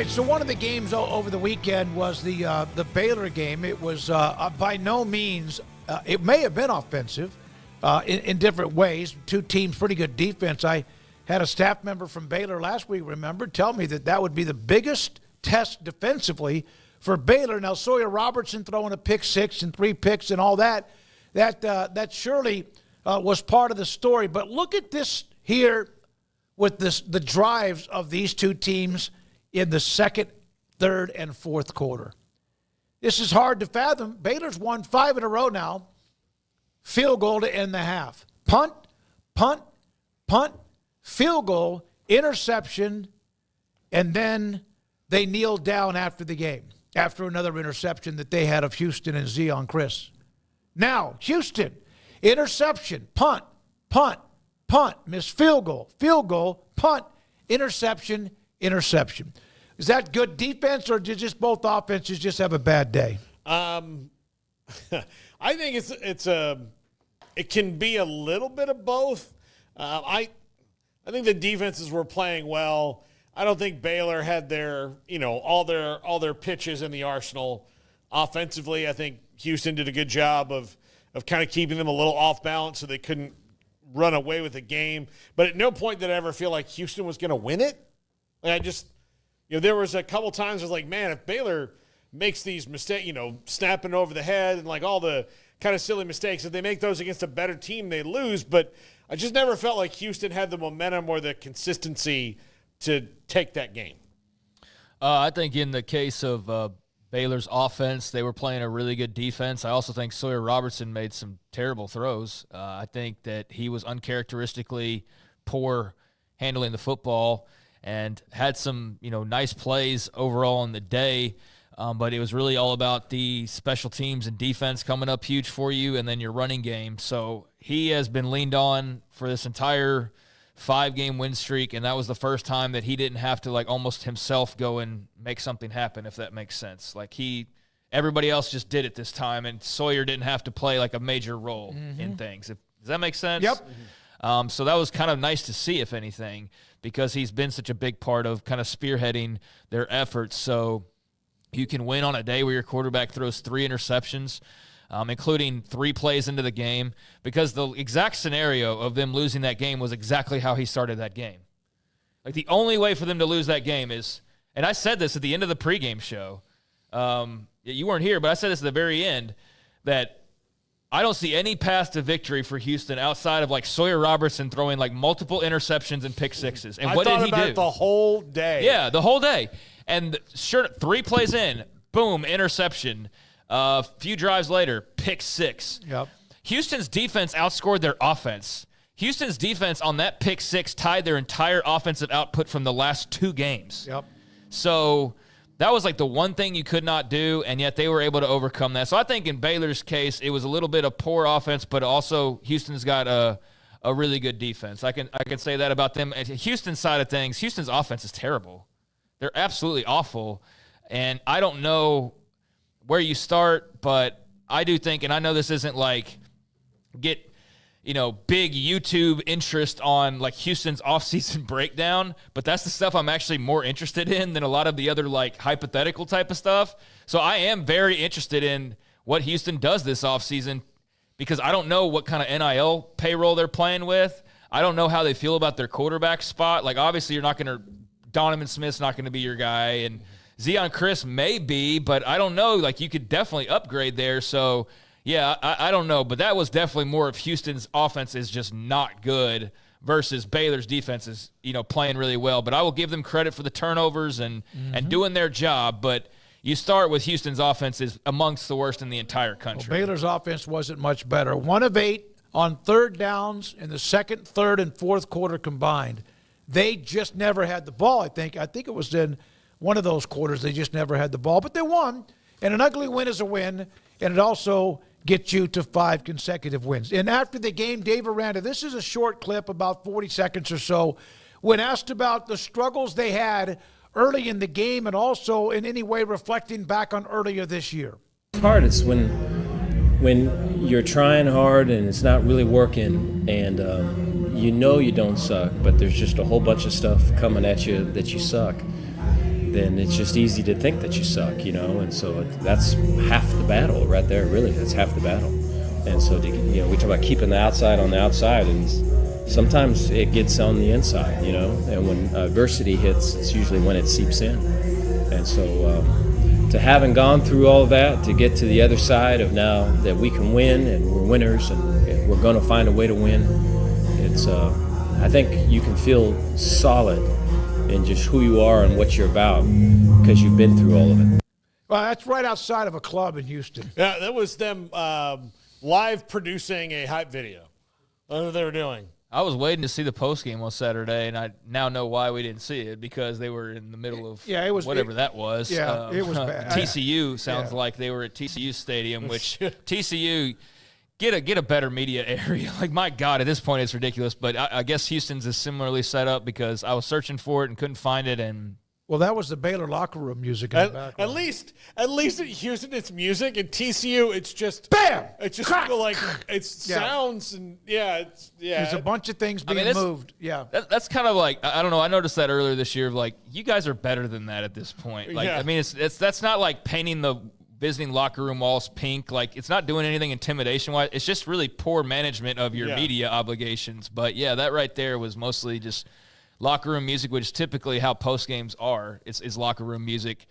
right, so one of the games over the weekend was the Baylor game. It was by no means, it may have been offensive in different ways. Two teams, pretty good defense. I had a staff member from Baylor last week, tell me that would be the biggest test defensively for Baylor. Now, Sawyer Robertson throwing a pick six and 3 picks and all that surely was part of the story. But look at this here with the drives of these two teams in the second, third, and fourth quarter. This is hard to fathom. Baylor's won 5 in a row now. Field goal to end the half. Punt, punt, punt, field goal, interception, and then they kneeled down after the game, after another interception that they had of Houston and Zion Chris. Now, Houston, interception, punt, punt, punt, missed field goal, punt, interception, interception. Is that good defense, or did just both offenses just have a bad day? I think it can be a little bit of both. I think the defenses were playing well. I don't think Baylor had their all their pitches in the arsenal. Offensively, I think Houston did a good job of kind of keeping them a little off balance so they couldn't run away with the game. But at no point did I ever feel like Houston was going to win it. Like there was a couple times I was like, man, if Baylor makes these mistakes, snapping over the head and like all the kind of silly mistakes, if they make those against a better team, they lose. But I just never felt like Houston had the momentum or the consistency to take that game. I think in the case of Baylor's offense, they were playing a really good defense. I also think Sawyer Robertson made some terrible throws. I think that he was uncharacteristically poor handling the football and had some, nice plays overall on the day. But it was really all about the special teams and defense coming up huge for you, and then your running game. So he has been leaned on for this entire 5-game win streak, and that was the first time that he didn't have to almost himself go and make something happen, if that makes sense. Everybody else just did it this time, and Sawyer didn't have to play a major role in things. Does that make sense? Yep. So that was kind of nice to see, if anything, because he's been such a big part of kind of spearheading their efforts. So you can win on a day where your quarterback throws 3 interceptions, including 3 plays into the game, because the exact scenario of them losing that game was exactly how he started that game. The only way for them to lose that game is, and I said this at the end of the pregame show, you weren't here, but I said this at the very end, that I don't see any path to victory for Houston outside of Sawyer Robertson throwing multiple interceptions and pick sixes. And what did he do? I thought about it the whole day. Yeah, the whole day. And sure, 3 plays in, boom, interception. A few drives later, pick 6. Yep. Houston's defense outscored their offense. Houston's defense on that pick 6 tied their entire offensive output from the last 2 games. Yep. So that was the one thing you could not do, and yet they were able to overcome that. So I think in Baylor's case, it was a little bit of poor offense, but also Houston's got a really good defense. I can say that about them. At Houston's side of things, Houston's offense is terrible. They're absolutely awful, and I don't know where you start, but I do think, and I know this isn't get big YouTube interest on Houston's offseason breakdown, but that's the stuff I'm actually more interested in than a lot of the other hypothetical type of stuff. So I am very interested in what Houston does this offseason, because I don't know what kind of NIL payroll they're playing with. I don't know how they feel about their quarterback spot. Obviously you're not going to – Donovan Smith's not going to be your guy, and Zion Chris may be, but I don't know. You could definitely upgrade there. So, yeah, I don't know. But that was definitely more of Houston's offense is just not good versus Baylor's defense is, playing really well. But I will give them credit for the turnovers and doing their job. But you start with Houston's offense is amongst the worst in the entire country. Well, Baylor's offense wasn't much better. 1 of 8 on third downs in the second, third, and fourth quarter combined. They just never had the ball, I think. I think it was in one of those quarters they just never had the ball. But they won, and an ugly win is a win, and it also gets you to 5 consecutive wins. And after the game, Dave Aranda, this is a short clip, about 40 seconds or so, when asked about the struggles they had early in the game and also in any way reflecting back on earlier this year. It's hard. It's when you're trying hard and it's not really working, and you don't suck, but there's just a whole bunch of stuff coming at you that you suck. then it's just easy to think that you suck, and so that's half the battle right there, really. That's half the battle. And so, we talk about keeping the outside on the outside, and sometimes it gets on the inside, and when adversity hits, it's usually when it seeps in. And so to having gone through all of that, to get to the other side of now that we can win, and we're winners, and we're going to find a way to win, it's I think you can feel solid in just who you are and what you're about because you've been through all of it. Well, that's right outside of a club in Houston. Yeah, that was them live producing a hype video. That's what they were doing. I was waiting to see the post game on Saturday, and I now know why we didn't see it, because they were in the middle of whatever that was. Yeah, it was bad. TCU sounds like they were at TCU Stadium, which TCU get a better media area. Like, my God, at this point it's ridiculous. But I guess Houston's is similarly set up, because I was searching for it and couldn't find it, and well, that was the Baylor locker room music in the background. At least at Houston, it's music. At TCU, it's just bam. It's just like sounds and There's a bunch of things being moved. Yeah, that's kind of like, I don't know. I noticed that earlier this year. Like, you guys are better than that at this point. Like, I mean, that's not like painting the visiting locker room walls pink. Like, it's not doing anything intimidation wise. It's just really poor management of your media obligations. But yeah, that right there was mostly just locker room music, which is typically how post games are. It's locker room music,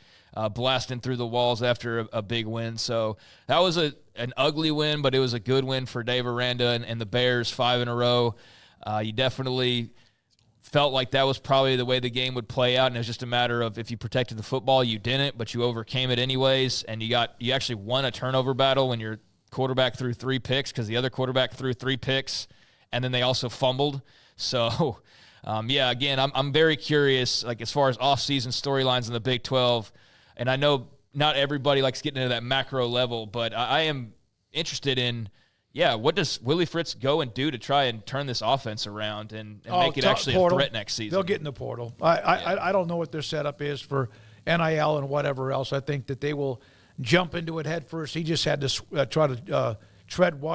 blasting through the walls after a big win. So that was an ugly win, but it was a good win for Dave Aranda and the Bears, 5 in a row. You definitely felt like that was probably the way the game would play out, and it was just a matter of if you protected the football, you didn't, but you overcame it anyways, and you actually won a turnover battle when your quarterback threw 3 picks, because the other quarterback threw 3 picks, and then they also fumbled. So again, I'm very curious, like, as far as off-season storylines in the Big 12, and I know not everybody likes getting into that macro level, but I am interested in, what does Willie Fritz go and do to try and turn this offense around and make it actually portal. A threat next season? They'll get in the portal. I don't know what their setup is for NIL and whatever else. I think that they will jump into it head first. He just had to try to tread water